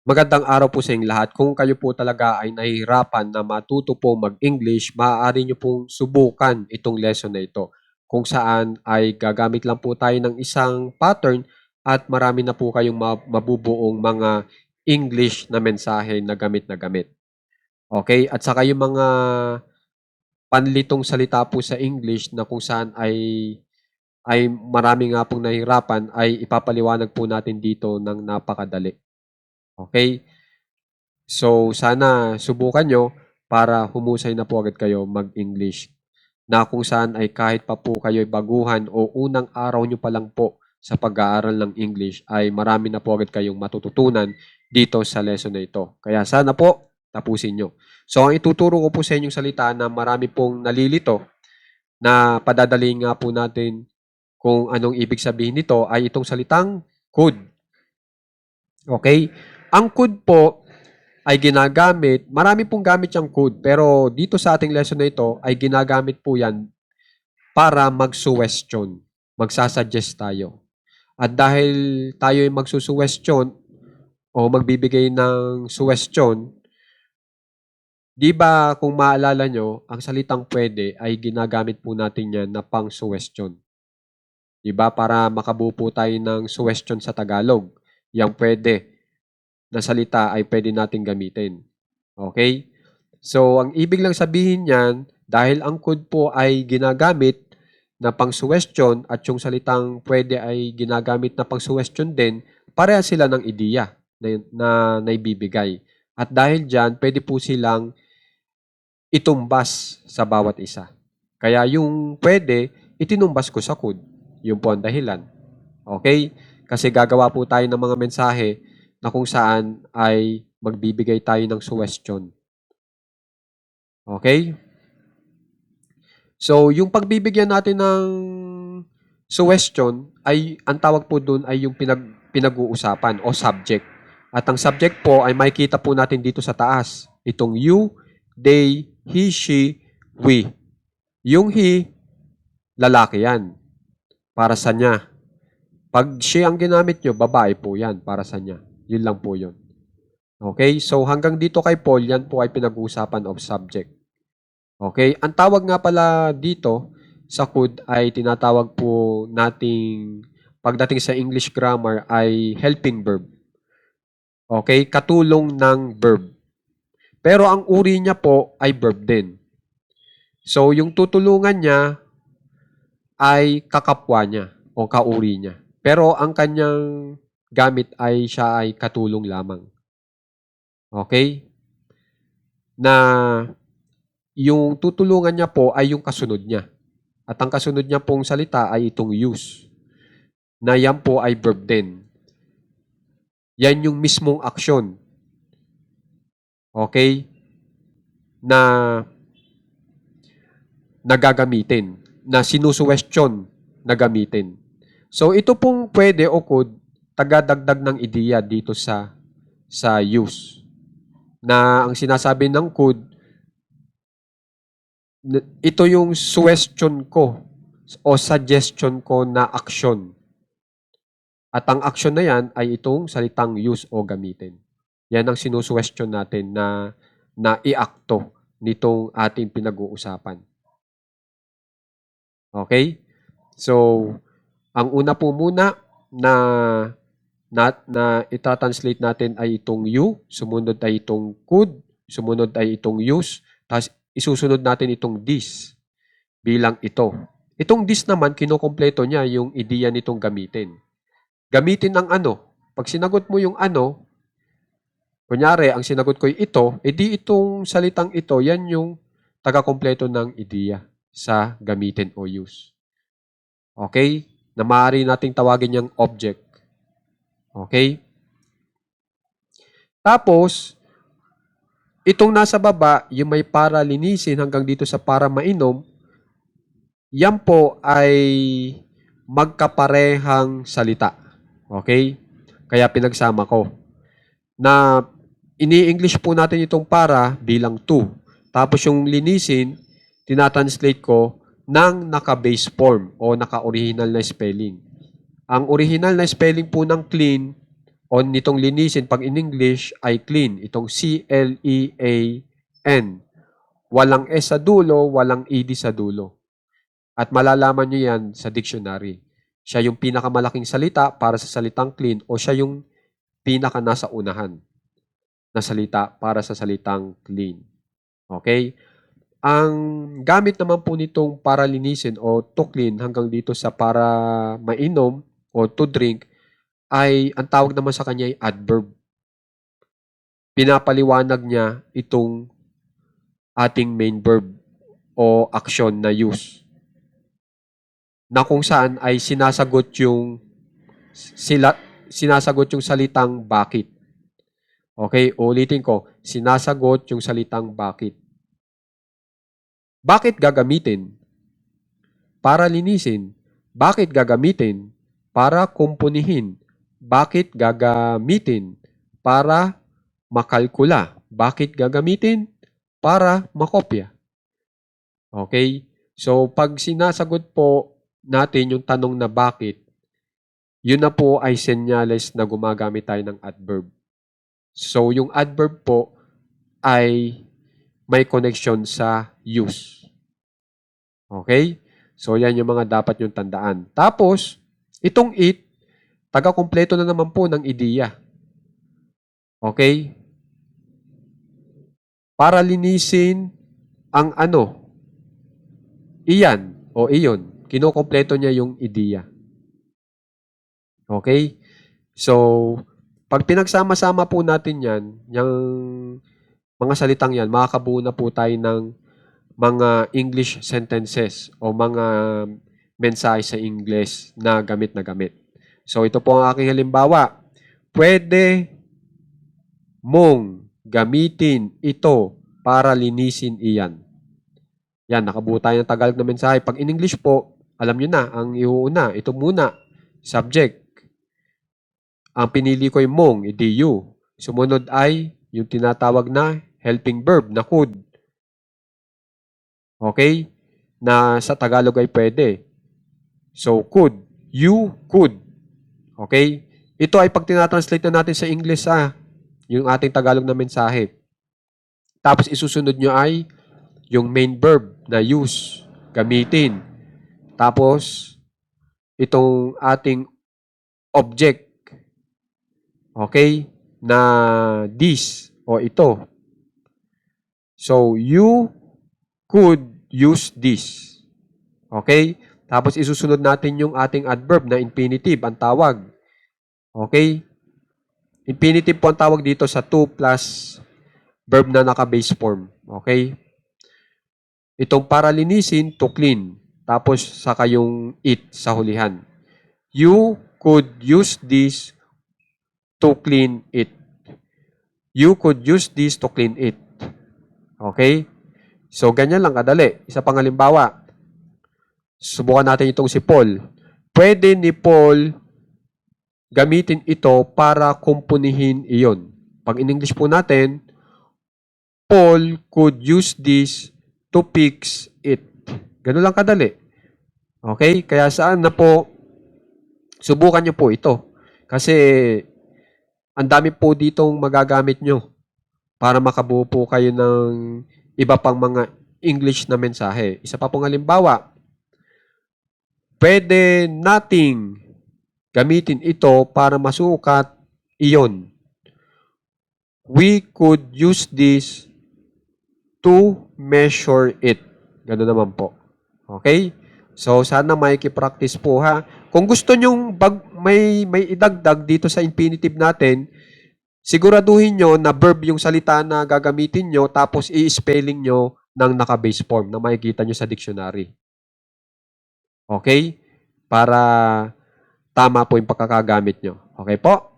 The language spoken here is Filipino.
Magandang araw po sa inyong lahat. Kung kayo po talaga ay nahihirapan na matuto po mag-English, maaari nyo pong subukan itong lesson na ito. Kung saan ay gagamit lang po tayo ng isang pattern at marami na po kayong mabubuong mga English na mensahe na gamit na gamit. Okay? At saka yung mga panlitong salita po sa English na kung saan ay marami nga pong nahihirapan ay ipapaliwanag po natin dito ng napakadali. Okay? So, sana subukan nyo para humusay na po agad kayo mag-English. Na kung saan ay kahit pa po kayo baguhan o unang araw nyo pa lang po sa pag-aaral ng English ay marami na po agad kayong matututunan dito sa lesson na ito. Kaya sana po tapusin nyo. So, ang ituturo ko po sa inyong salita na marami pong nalilito na padadali nga po natin kung anong ibig sabihin nito ay itong salitang could. Okay? Ang could po ay ginagamit, marami pong gamit yung could, pero dito sa ating lesson na ito ay ginagamit po yan para mag-suwestiyon, magsasuggest tayo. At dahil tayo ay magsusuwestiyon o magbibigay ng suwestiyon, di ba kung maalala nyo, ang salitang pwede ay ginagamit po natin yan na pang suwestiyon. Di ba? Para makabuo po tayo ng suwestiyon sa Tagalog. Yang pwede na salita ay pwede natin gamitin. Okay? So, ang ibig lang sabihin niyan, dahil ang could po ay ginagamit na pang-suwestiyon at yung salitang pwede ay ginagamit na pang-suwestiyon din, pareha sila ng ideya na naibibigay. At dahil dyan, pwede po silang itumbas sa bawat isa. Kaya yung pwede, itinumbas ko sa could. Yun po ang dahilan. Okay? Kasi gagawa po tayo ng mga mensahe na kung saan ay magbibigay tayo ng suwestiyon. Okay? So, yung pagbibigyan natin ng suwestiyon ay, ang tawag po dun ay yung pinag-uusapan o subject. At ang subject po ay makikita po natin dito sa taas. Itong you, they, he, she, we. Yung he, lalaki yan. Para sa niya. Pag she ang ginamit nyo, babae po yan. Para sa niya. Yun lang po yun. Okay? So, hanggang dito kay Paul, yan po ay pinag-uusapan of subject. Okay? Ang tawag nga pala dito sa could ay tinatawag po nating, pagdating sa English grammar, ay helping verb. Okay? Katulong ng verb. Pero ang uri niya po ay verb din. So, yung tutulungan niya ay kakapwa niya o kauri niya. Pero ang kanyang gamit ay siya ay katulong lamang. Okay? Na yung tutulungan niya po ay yung kasunod niya. At ang kasunod niya pong salita ay itong use. Na yan po ay verb din. Yan yung mismong aksyon. Okay? Na nagagamitin. Na sinusuwestiyon na gamitin. So, ito pong pwede o could tagadagdag ng ideya dito sa use. Na ang sinasabi ng could, ito yung suggestion ko o suggestion ko na action. At ang action na yan ay itong salitang use o gamitin. Yan ang sinusuwestiyon natin na iakto nitong ating pinag-uusapan. Okay? So, ang una po muna na itatranslate natin ay itong you, sumunod ay itong could, sumunod ay itong use, tapos isusunod natin itong this bilang ito. Itong this naman, kinukompleto niya yung ideya nitong gamitin. Gamitin ang ano. Pag sinagot mo yung ano, kunyari, ang sinagot ko ito, edi itong salitang ito, yan yung taga-kompleto ng ideya sa gamitin o use. Okay? Na maaari nating tawagin yung object. Okay? Tapos, itong nasa baba, yung may para linisin hanggang dito sa para mainom, yan po ay magkaparehang salita. Okay? Kaya pinagsama ko. Na ini-English po natin itong para bilang to. Tapos yung linisin, tinatranslate ko ng naka-base form o naka-original na spelling. Ang original na spelling po ng clean O nitong linisin, pag in English ay clean. Itong C-L-E-A-N. Walang S sa dulo, walang ED sa dulo. At malalaman nyo yan sa dictionary. Siya yung pinakamalaking salita para sa salitang clean o siya yung pinaka nasa unahan na salita para sa salitang clean. Okay? Ang gamit naman po nitong para linisin o to clean hanggang dito sa para mainom o to drink ay ang tawag naman sa kanya ay adverb. Pinapaliwanag niya itong ating main verb o action na use. Na kung saan ay sinasagot yung salitang bakit. Okay, ulitin ko. Sinasagot yung salitang bakit. Bakit gagamitin? Para linisin. Bakit gagamitin? Para kumpunihin. Bakit gagamitin? Para makalkula. Bakit gagamitin? Para makopya. Okay? So, pag sinasagot po natin yung tanong na bakit, yun na po ay senyales na gumagamit tayo ng adverb. So, yung adverb po ay may connection sa use. Okay? So, yan yung mga dapat yung tandaan. Tapos, itong it, taga-kumpleto na naman po ng ideya. Okay? Para linisin ang ano, iyan o iyon. Kinukompleto niya yung ideya. Okay? So, pag pinagsama-sama po natin yan, yung mga salitang yan, makakabuo na po tayo ng mga English sentences o mga mensahe sa English na gamit na gamit. So, ito po ang aking halimbawa. Pwede mong gamitin ito para linisin iyan. Yan, nakabuo tayo ng Tagalog na mensahe. Pag in English po, alam nyo na, ang iuuna, ito muna, subject. Ang pinili ko yung mong, edi you. Sumunod ay yung tinatawag na helping verb na could. Okay? Na sa Tagalog ay pwede. So, could. You could. Okay? Ito ay pag tinatranslate na natin sa English, yung ating Tagalog na mensahe. Tapos isusunod nyo ay yung main verb na use, gamitin. Tapos, itong ating object. Okay? Na this o ito. So, you could use this. Okay? Tapos isusunod natin yung ating adverb na infinitive, ang tawag. Okay? Infinitive po ang tawag dito sa to plus verb na naka-base form. Okay? Itong para linisin, to clean. Tapos saka yung it sa hulihan. You could use this to clean it. You could use this to clean it. Okay? So, ganyan lang kadali. Isa pang halimbawa. Subukan natin itong si Paul. Pwede ni Paul gamitin ito para kumpunihin iyon. Pag in English po natin, Paul could use this to fix it. Ganun lang kadali. Okay? Kaya saan na po, subukan nyo po ito. Kasi, ang dami po ditong magagamit nyo para makabuo po kayo ng iba pang mga English na mensahe. Isa pa pong halimbawa, pwede nating gamitin ito para masukat iyon. We could use this to measure it. Ganoon naman po. Okay? So, sana maiki-practice po ha. Kung gusto nyong may idagdag dito sa infinitive natin, siguraduhin nyo na verb yung salita na gagamitin nyo, tapos i-spelling nyo ng naka-base form na makikita nyo sa dictionary. Okay? Para tama po yung pagkakagamit nyo. Okay po?